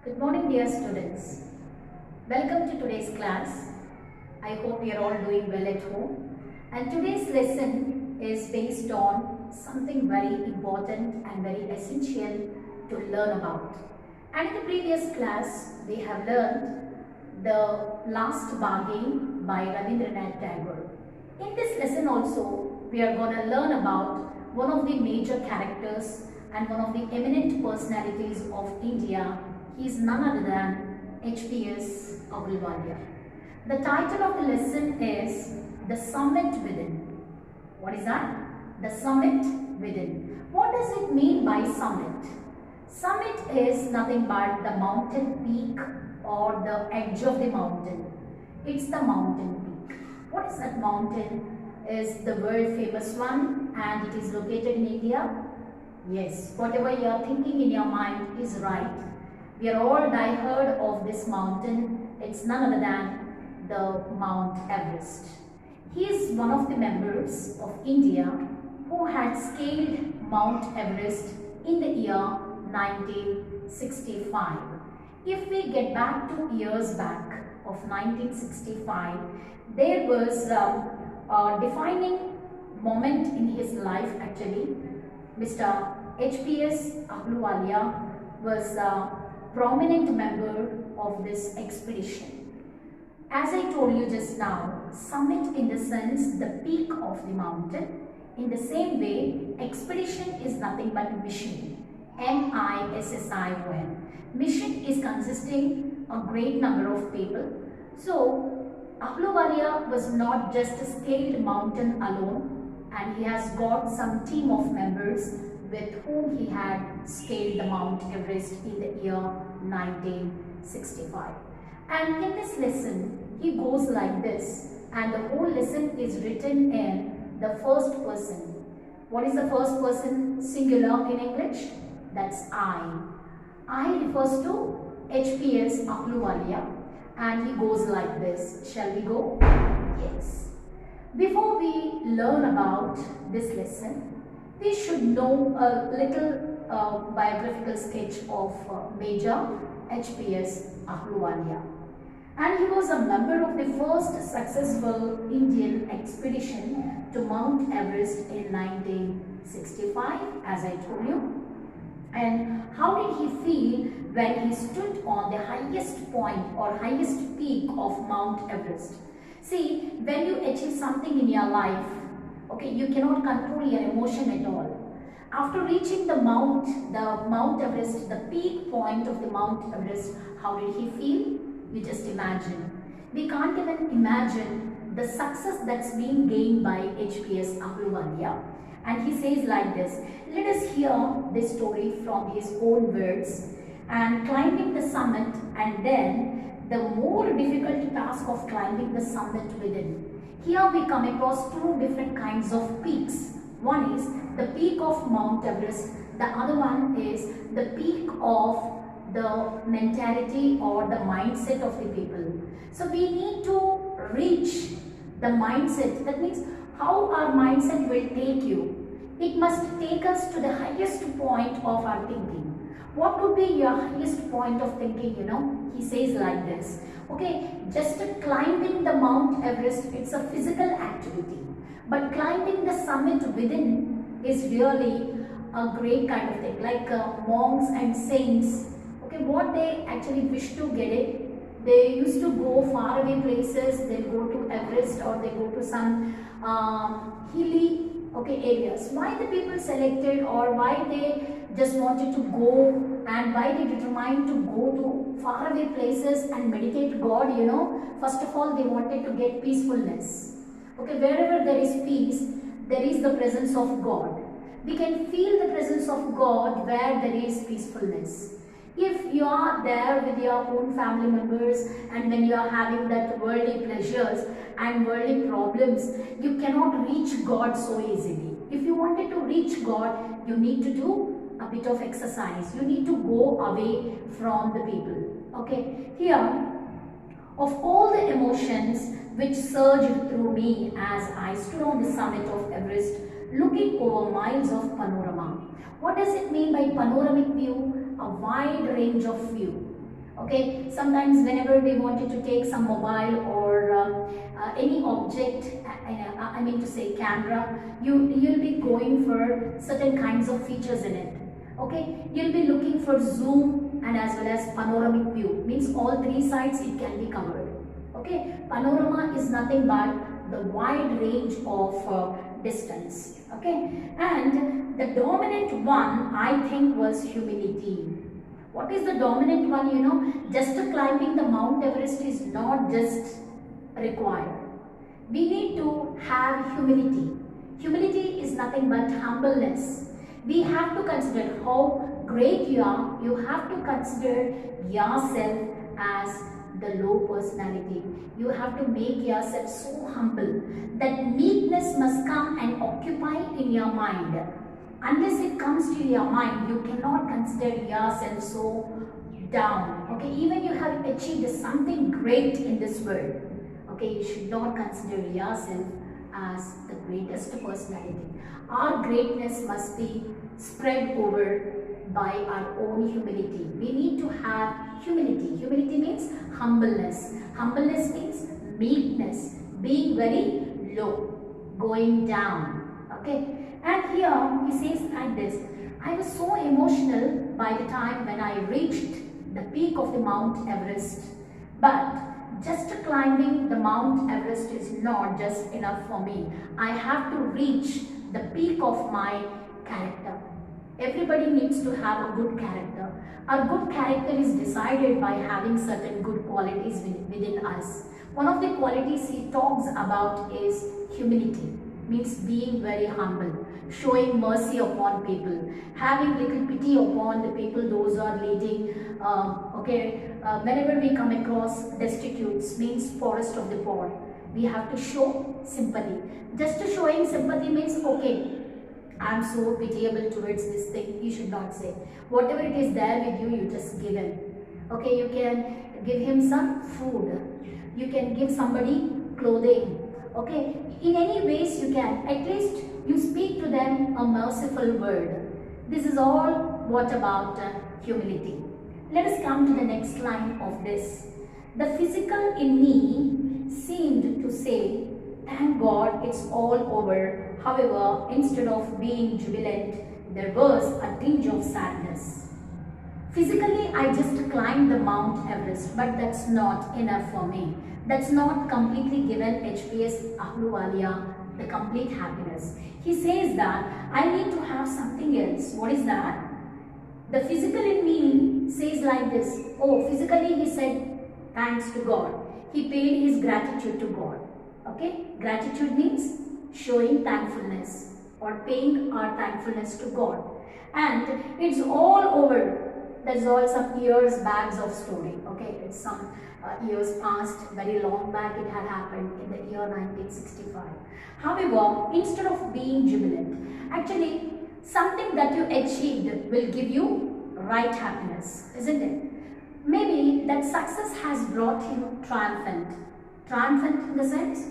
Good morning, dear students. Welcome to today's class. I hope you are all doing well at home. And today's lesson is based on something very important and very essential to learn about. And in the previous class, we have learned the last bargain by Rabindranath Tagore. In this lesson also, we are going to learn about one of the major characters and one of the eminent personalities of India. He is none other than H.P.S. Ahluwalia. The title of the lesson is The Summit Within. What is that? The Summit Within. What does it mean by summit? Summit is nothing but the mountain peak or the edge of the mountain. It's the mountain peak. What is that mountain? Is the world famous one and it is located in India? Yes, whatever you are thinking in your mind is right. We are all diehard of this mountain. It's none other than the Mount Everest. He is one of the members of India who had scaled Mount Everest in the year 1965. If we get back 2 years back of 1965, there was a defining moment in his life actually. Mr. H.P.S. Ahluwalia was a prominent member of this expedition. As I told you just now, summit in the sense the peak of the mountain. In the same way, expedition is nothing but mission. M-I-S-S-I-O-N. Mission is consisting a great number of people. So, Ahluwalia was not just a scaled mountain alone, and he has got some team of members with whom he had scaled the Mount Everest in the year 1965. And in this lesson, he goes like this, and the whole lesson is written in the first person. What is the first person singular in English? That's I. I refers to H.P.S. Ahluwalia, and he goes like this. Shall we go? Yes. Before we learn about this lesson, we should know a little biographical sketch of Major H.P.S. Ahluwalia. And he was a member of the first successful Indian expedition to Mount Everest in 1965, as I told you. And how did he feel when he stood on the highest point or highest peak of Mount Everest? See, when you achieve something in your life, okay, you cannot control your emotion at all. After reaching the Mount Everest, the peak point of the Mount Everest, how did he feel? You just imagine. We can't even imagine the success that's being gained by H.P.S. Ahluwalia. And he says like this, let us hear this story from his own words. And climbing the summit, and then the more difficult task of climbing the summit within. Here we come across two different kinds of peaks. One is the peak of Mount Everest. The other one is the peak of the mentality or the mindset of the people. So we need to reach the mindset. That means how our mindset will take you. It must take us to the highest point of our thinking. What would be your highest point of thinking, you know? He says like this. Okay, just climbing the Mount Everest, it's a physical activity. But climbing the summit within is really a great kind of thing. Like monks and saints, okay, what they actually wish to get it, they used to go far away places, they go to Everest or they go to some hilly areas. Why the people selected or why they just wanted to go and why they determined to go to far away places and meditate God, you know? First of all, they wanted to get peacefulness. Okay, wherever there is peace, there is the presence of God. We can feel the presence of God where there is peacefulness. If you are there with your own family members and when you are having that worldly pleasures and worldly problems, you cannot reach God so easily. If you wanted to reach God, you need to do a bit of exercise. You need to go away from the people. Okay, here, of all the emotions which surged through me as I stood on the summit of Everest, looking over miles of panorama. What does it mean by panoramic view? A wide range of view. Okay, sometimes whenever we wanted to take some mobile or any object, I mean to say camera, you'll be going for certain kinds of features in it. Okay, you'll be looking for zoom and as well as panoramic view, means all three sides it can be covered. Okay, panorama is nothing but the wide range of distance. Okay, and the dominant one I think was humility. What is the dominant one? You know, just climbing the Mount Everest is not just required. We need to have humility. Humility is nothing but humbleness. We have to consider how great you are. You have to consider yourself as the low personality. You have to make yourself so humble that meekness must come and occupy in your mind. Unless it comes to your mind, you cannot consider yourself so down. Okay, even you have achieved something great in this world. Okay, you should not consider yourself as the greatest personality. Our greatness must be spread over by our own humility. We need to have humility. Humility means humbleness. Humbleness means meekness, being very low, going down. Okay. And here he says like this, I was so emotional by the time when I reached the peak of the Mount Everest. But just climbing the Mount Everest is not just enough for me. I have to reach the peak of my character. Everybody needs to have a good character. Our good character is decided by having certain good qualities within us. One of the qualities he talks about is humility. Means being very humble, showing mercy upon people, having little pity upon the people those who are leading. Whenever we come across destitutes, means poorest of the poor, we have to show sympathy. Just showing sympathy means, okay, I am so pitiable towards this thing. You should not say. Whatever it is there with you, you just give him. Okay, you can give him some food. You can give somebody clothing. Okay, in any ways you can, at least you speak to them a merciful word. This is all what about humility. Let us come to the next line of this. The physical in me seemed to say, thank God it's all over. However, instead of being jubilant, there was a tinge of sadness. Physically, I just climbed the Mount Everest, but that's not enough for me. That's not completely given HPS Ahluwalia the complete happiness. He says that I need to have something else. What is that? The physical in me says like this. Oh, physically he said thanks to God. He paid his gratitude to God. Okay? Gratitude means showing thankfulness or paying our thankfulness to God. And it's all over. That's all some years back of story. Okay? It's some years past, very long back it had happened in the year 1965. However, instead of being jubilant, actually something that you achieved will give you right happiness, isn't it? Maybe that success has brought him triumphant. Triumphant in the sense,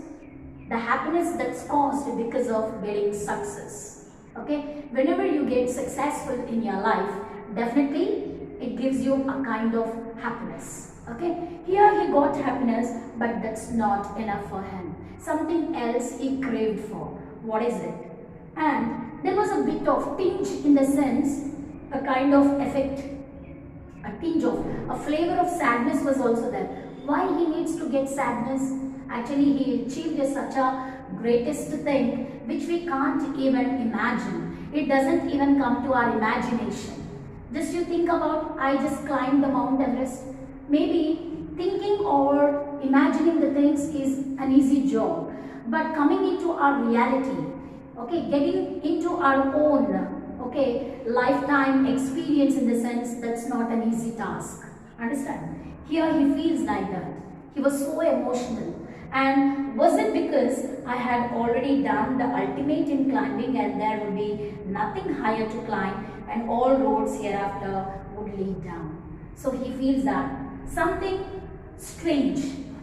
the happiness that's caused because of getting success. Okay, whenever you get successful in your life, definitely it gives you a kind of happiness. Okay, here he got happiness, but that's not enough for him. Something else he craved for. What is it? And there was a bit of tinge in the sense, a kind of effect, a tinge of, a flavor of sadness was also there. Why he needs to get sadness? Actually, he achieved such a greatest thing which we can't even imagine. It doesn't even come to our imagination. Just you think about, I just climbed the Mount Everest. Maybe thinking or imagining the things is an easy job, but coming into our reality, okay, getting into our own, okay, lifetime experience in the sense, that's not an easy task. Understand? Here he feels like that. He was so emotional. And was it because I had already done the ultimate in climbing and there would be nothing higher to climb and all roads hereafter would lead down? So he feels that something strange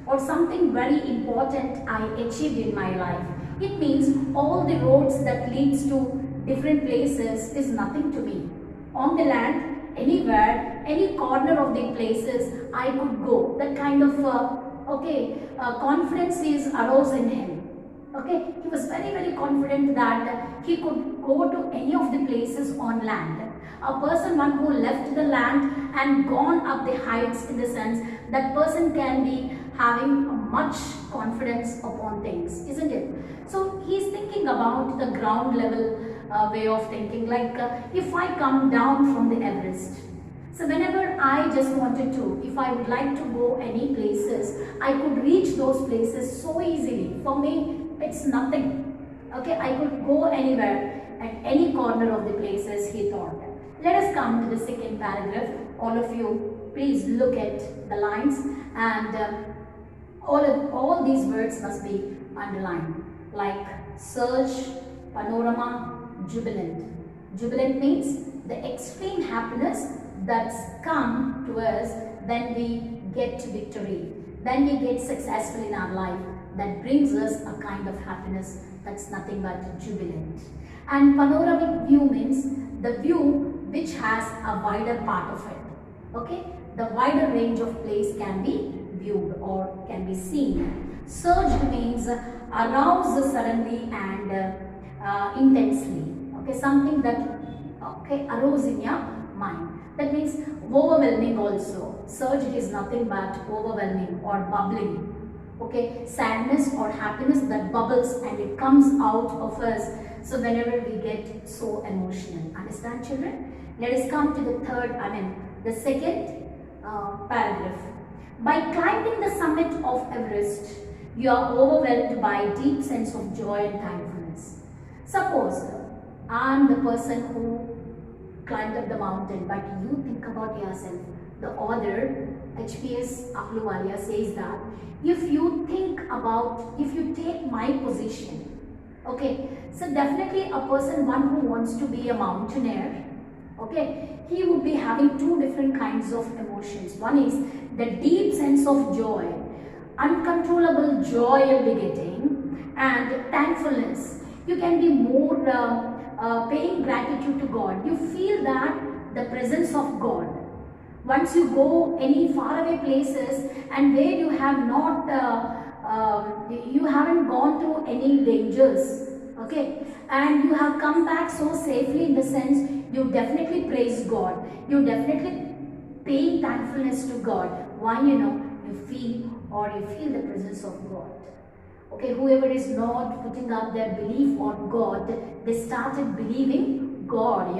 or something very important I achieved in my life. It means all the roads that leads to different places is nothing to me. On the land, anywhere, any corner of the places I could go. That kind of confidence is arose in him. Okay, he was very confident that he could go to any of the places on land. A person, one who left the land and gone up the heights, in the sense that person can be having much confidence upon things, isn't it? So he's thinking about the ground level way of thinking, like if I come down from the Everest. So whenever I just wanted to, if I would like to go any places, I could reach those places so easily. For me, it's nothing. Okay, I could go anywhere at any corner of the places, he thought. Let us come to the second paragraph. All of you, please look at the lines, and all these words must be underlined, like surge, panorama, jubilant. Jubilant means the extreme happiness that's come to us when we get victory, when we get successful in our life. That brings us a kind of happiness that's nothing but jubilant. And panoramic view means the view which has a wider part of it. Okay, the wider range of place can be viewed or can be seen. Surged means aroused suddenly and intensely. Okay, something that arose in your mind. That means overwhelming also. Surged is nothing but overwhelming or bubbling. Okay, sadness or happiness that bubbles and it comes out of us. So whenever we get so emotional, understand, children? Let us come to the second paragraph. By climbing the summit of Everest, you are overwhelmed by a deep sense of joy and thankfulness. Suppose I am the person who climbed up the mountain, but you think about yourself. The author, H.P.S. Ahluwalia, says that if you take my position, okay, so definitely a person, one who wants to be a mountaineer, okay, he would be having two different kinds of emotions. One is the deep sense of joy, uncontrollable joy you'll be getting, and thankfulness. You can be more paying gratitude to God. You feel that the presence of God. Once you go any faraway places and where you have not, you haven't gone through any dangers, okay, and you have come back so safely, in the sense you definitely praise God, you definitely paying thankfulness to God. Why? You feel the presence of God. Okay, whoever is not putting up their belief on God, they started believing God,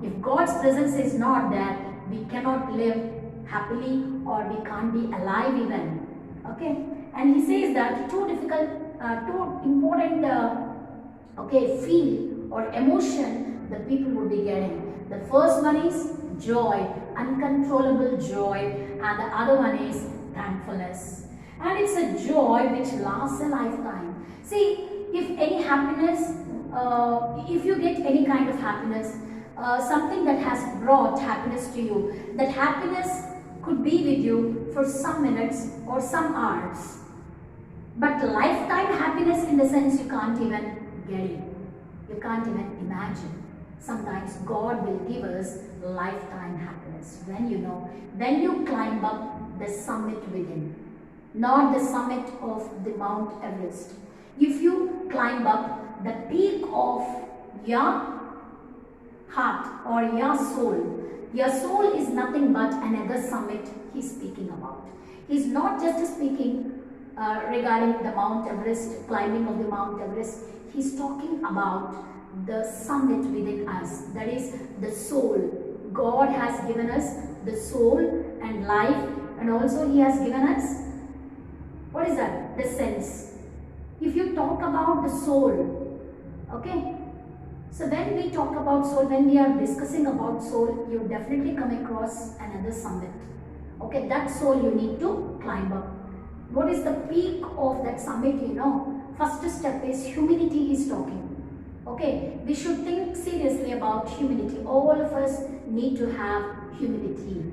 If God's presence is not there, we cannot live happily, or we can't be alive even. Okay, and he says that two important feel or emotion the people would be getting. The first one is joy, uncontrollable joy, and the other one is thankfulness. And it's a joy which lasts a lifetime. See, if any happiness, if you get any kind of happiness, something that has brought happiness to you, that happiness could be with you for some minutes or some hours. But lifetime happiness, in the sense you can't even get it. You can't even imagine. Sometimes God will give us lifetime happiness when you climb up the summit within, not the summit of the Mount Everest. If you climb up the peak of your heart or your soul is nothing but another summit he's speaking about. He's not just speaking regarding the Mount Everest, climbing of the Mount Everest. He's talking about the summit within us, that is the soul. God has given us the soul and life, and also he has given us, what is that? The sense. If you talk about the soul, okay, so when we talk about soul, when we are discussing about soul, you definitely come across another summit. Okay, that soul you need to climb up. What is the peak of that summit? First step is humility he's talking. Okay, we should think seriously about humility. All of us need to have humility,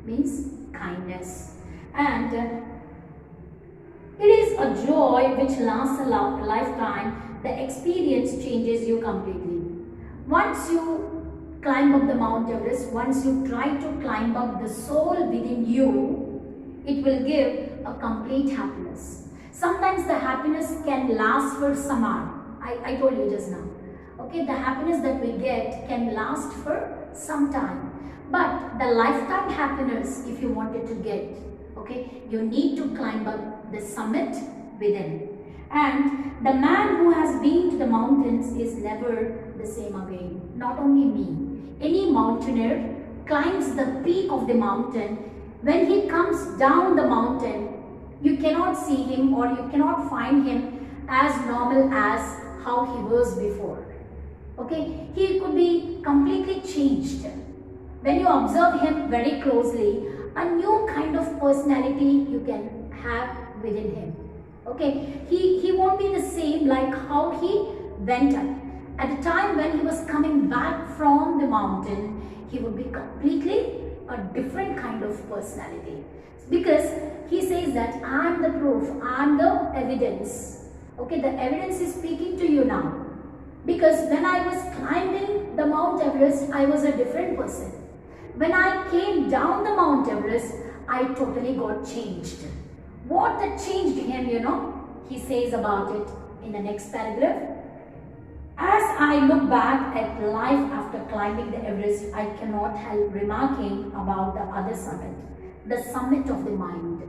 means kindness. And it is a joy which lasts a lifetime. The experience changes you completely. Once you climb up the Mount Everest, once you try to climb up, the soul within you, it will give a complete happiness. Sometimes the happiness can last for some hour. I told you just now. Okay, the happiness that we get can last for some time. But the lifetime happiness, if you wanted to get, okay, you need to climb up the summit within. And the man who has been to the mountains is never the same again. Not only me. Any mountaineer climbs the peak of the mountain. When he comes down the mountain, you cannot see him or you cannot find him as normal as how he was before. Okay, he could be completely changed. When you observe him very closely, a new kind of personality you can have within him. Okay, he won't be the same like how he went up. At the time when he was coming back from the mountain, he would be completely a different kind of personality. Because he says that I am the proof, I am the evidence. Okay, the evidence is speaking to you now. Because when I was climbing the Mount Everest, I was a different person. When I came down the Mount Everest, I totally got changed. What that changed him, you know, he says about it in the next paragraph. As I look back at life after climbing the Everest, I cannot help remarking about the other summit, the summit of the mind.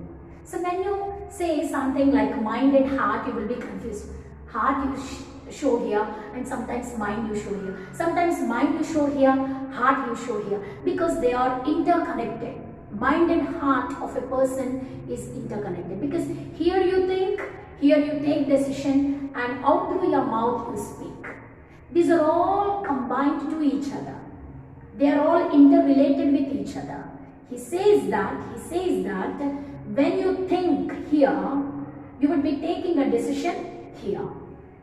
So when you say something like mind and heart, you will be confused. Heart you show here and sometimes mind you show here. Sometimes mind you show here, heart you show here, because they are interconnected. Mind and heart of a person is interconnected, because here you think, here you take decision, and out through your mouth you speak. These are all combined to each other. They are all interrelated with each other. He says that when you think here, you will be taking a decision here.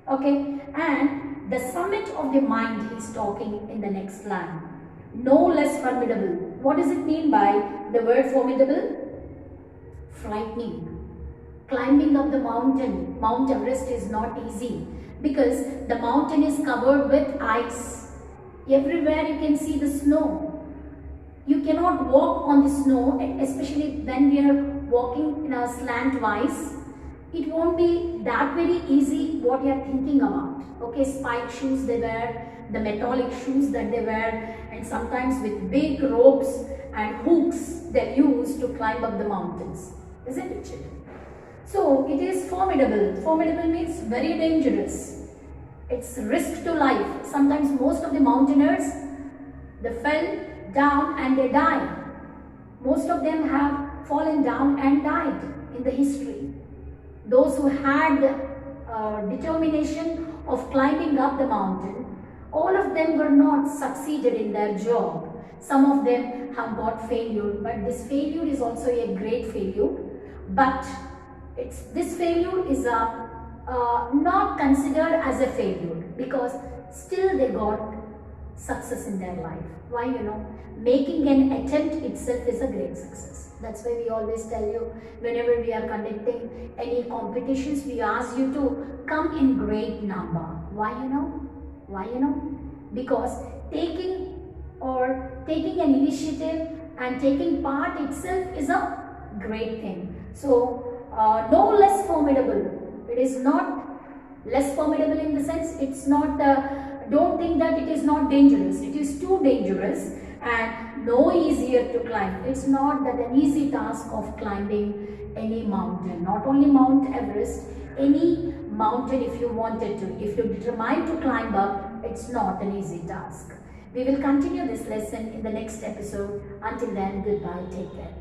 Okay, and the summit of the mind he is talking in the next line. No less formidable. What does it mean by the word formidable? Frightening. Climbing up the mountain, Mount Everest, is not easy because the mountain is covered with ice. Everywhere you can see the snow. You cannot walk on the snow, especially when we are walking in a slantwise. It won't be that very easy what you are thinking about. Okay, spike shoes they wear, the metallic shoes that they wear, and sometimes with big ropes and hooks they use to climb up the mountains. Isn't it, children? So it is formidable. Formidable means very dangerous. It's risk to life. Sometimes most of the mountaineers, they fell down and they died. Most of them have fallen down and died in the history. Those who had determination of climbing up the mountain, all of them were not succeeded in their job. Some of them have got failure, but this failure is also a great failure. But this failure is not considered as a failure, because still they got success in their life. Why? You know, making an attempt itself is a great success. That's why we always tell you, whenever we are conducting any competitions, we ask you to come in great number. Why, you know? Why, you know? Because taking an initiative and taking part itself is a great thing. So, no less formidable. It is not less formidable in the sense, it's not, don't think that it is not dangerous. It is too dangerous and no easier to climb. It's not that an easy task of climbing any mountain. Not only Mount Everest, any mountain if you wanted to. If you're determined to climb up, it's not an easy task. We will continue this lesson in the next episode. Until then, goodbye. Take care.